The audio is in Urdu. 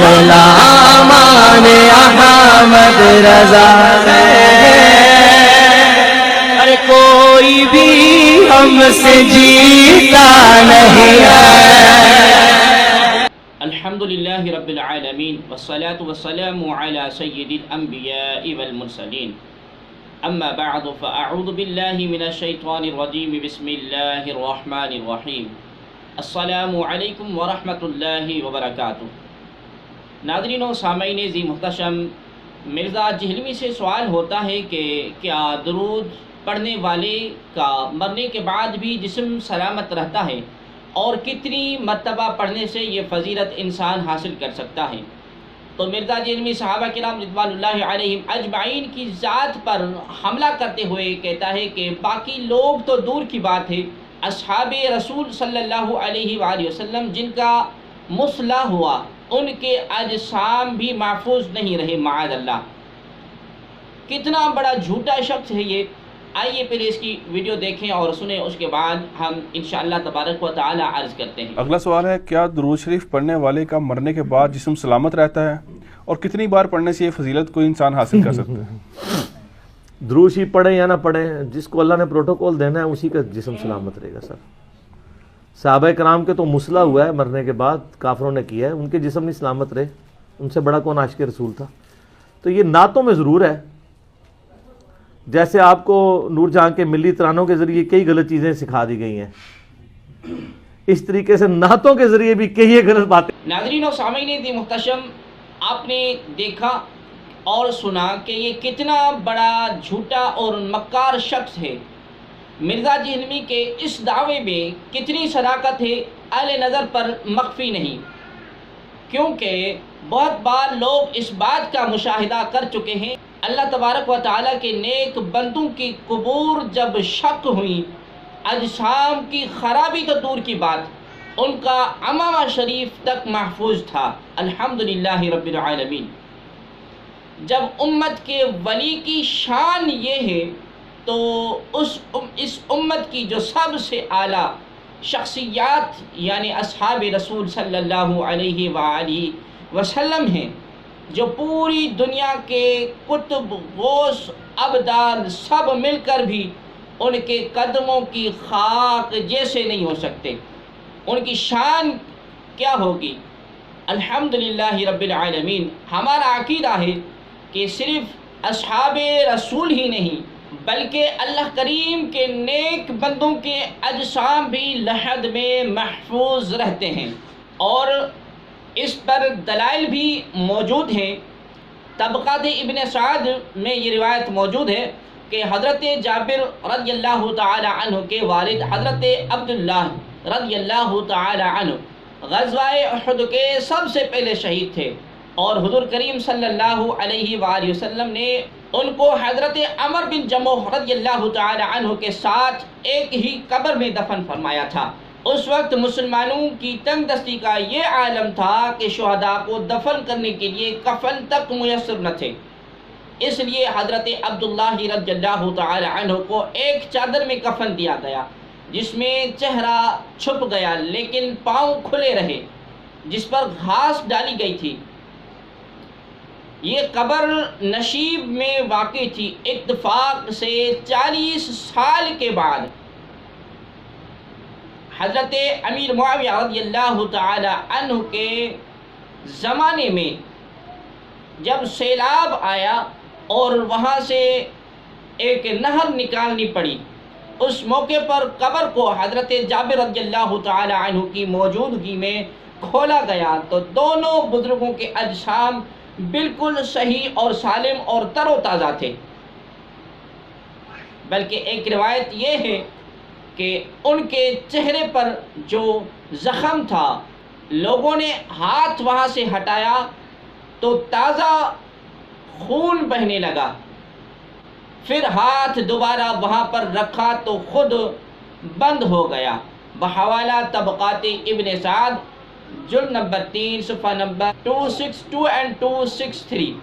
غلامان احمد رضا ہے، کوئی بھی ہم سے جیتا نہیں ہے۔ الحمدللہ رب العالمین والصلاة والسلام علی سید الانبیاء والمرسلین، اما بعد فاعوذ باللہ من الشیطان الرجیم، بسم اللہ الرحمن الرحیم، السلام علیکم ورحمۃ اللہ وبرکاتہ۔ ناظرین و سامعین ذی محتشم، مرزا جہلمی سے سوال ہوتا ہے کہ کیا درود پڑھنے والے کا مرنے کے بعد بھی جسم سلامت رہتا ہے، اور کتنی مرتبہ پڑھنے سے یہ فضیلت انسان حاصل کر سکتا ہے؟ تو مرزا جہلمی صحابہ کرام رضوان اللہ علیہم اجمعین کی ذات پر حملہ کرتے ہوئے کہتا ہے کہ باقی لوگ تو دور کی بات ہے، اصحاب رسول صلی اللہ علیہ وآلہ وسلم جن کا مصلح ہوا، ان کے اجسام بھی محفوظ نہیں رہے معاذ اللہ۔ کتنا بڑا جھوٹا شخص ہے یہ۔ آئیے پھر اس کی ویڈیو دیکھیں اور سنیں، اس کے بعد ہم انشاءاللہ تبارک و تعالی عرض کرتے ہیں۔ اگلا سوال ہے، کیا درود شریف پڑھنے والے کا مرنے کے بعد جسم سلامت رہتا ہے، اور کتنی بار پڑھنے سے یہ فضیلت کوئی انسان حاصل کر سکتا ہے؟ درود شریف پڑھیں یا نہ پڑھیں، جس کو اللہ نے پروٹوکول دینا ہے اسی کا جسم سلامت رہے گا۔ سر صحابہ کرام کے تو مصلح ہوا ہے، مرنے کے بعد کافروں نے کیا ہے، ان کے جسم نہیں سلامت رہے، ان سے بڑا کون عاشق رسول تھا؟ تو یہ نعتوں میں ضرور ہے، جیسے آپ کو نور جہاں کے ملی ترانوں کے ذریعے کئی غلط چیزیں سکھا دی گئی ہیں، اس طریقے سے نعتوں کے ذریعے بھی کئی غلط باتیں۔ ناظرین و سامعین ذی محتشم، آپ نے دیکھا اور سنا کہ یہ کتنا بڑا جھوٹا اور مکار شخص ہے۔ مرزا جہلمی کے اس دعوے میں کتنی صداقت ہے، اہل نظر پر مخفی نہیں، کیونکہ بہت بار لوگ اس بات کا مشاہدہ کر چکے ہیں، اللہ تبارک و تعالیٰ کے نیک بندوں کی قبور جب شق ہوئی، اجسام کی خرابی تو دور کی بات، ان کا امامہ شریف تک محفوظ تھا، الحمدللہ رب العالمین۔ جب امت کے ولی کی شان یہ ہے تو اس امت کی جو سب سے اعلیٰ شخصیات یعنی اصحاب رسول صلی اللہ علیہ وآلہ وسلم ہیں، جو پوری دنیا کے کتب، غوث، ابدال سب مل کر بھی ان کے قدموں کی خاک جیسے نہیں ہو سکتے، ان کی شان کیا ہوگی؟ الحمدللہ رب العالمین۔ ہمارا عقیدہ ہے کہ صرف اصحاب رسول ہی نہیں بلکہ اللہ کریم کے نیک بندوں کے اجسام بھی لحد میں محفوظ رہتے ہیں، اور اس پر دلائل بھی موجود ہیں۔ طبقات ابن سعد میں یہ روایت موجود ہے کہ حضرت جابر رضی اللہ تعالی عنہ کے والد حضرت عبداللہ رضی اللہ تعالی عنہ غزوہ احد کے سب سے پہلے شہید تھے، اور حضور کریم صلی اللہ علیہ وآلہ وسلم نے ان کو حضرت عمر بن جموح رضی اللہ تعالی عنہ کے ساتھ ایک ہی قبر میں دفن فرمایا تھا۔ اس وقت مسلمانوں کی تنگ دستی کا یہ عالم تھا کہ شہداء کو دفن کرنے کے لیے کفن تک میسر نہ تھے، اس لیے حضرت عبداللہ رضی اللہ تعالی عنہ کو ایک چادر میں کفن دیا گیا جس میں چہرہ چھپ گیا لیکن پاؤں کھلے رہے، جس پر گھاس ڈالی گئی تھی۔ یہ قبر نشیب میں واقع تھی۔ اتفاق سے 40 سال کے بعد حضرت امیر معاویہ رضی اللہ تعالی عنہ کے زمانے میں جب سیلاب آیا اور وہاں سے ایک نہر نکالنی پڑی، اس موقع پر قبر کو حضرت جابر رضی اللہ تعالی عنہ کی موجودگی میں کھولا گیا تو دونوں بزرگوں کے اجسام بالکل صحیح اور سالم اور تر و تازہ تھے، بلکہ ایک روایت یہ ہے کہ ان کے چہرے پر جو زخم تھا، لوگوں نے ہاتھ وہاں سے ہٹایا تو تازہ خون بہنے لگا، پھر ہاتھ دوبارہ وہاں پر رکھا تو خود بند ہو گیا۔ بحوالہ طبقات ابن سعد جلد نمبر 3 صفحہ نمبر 262 and 263۔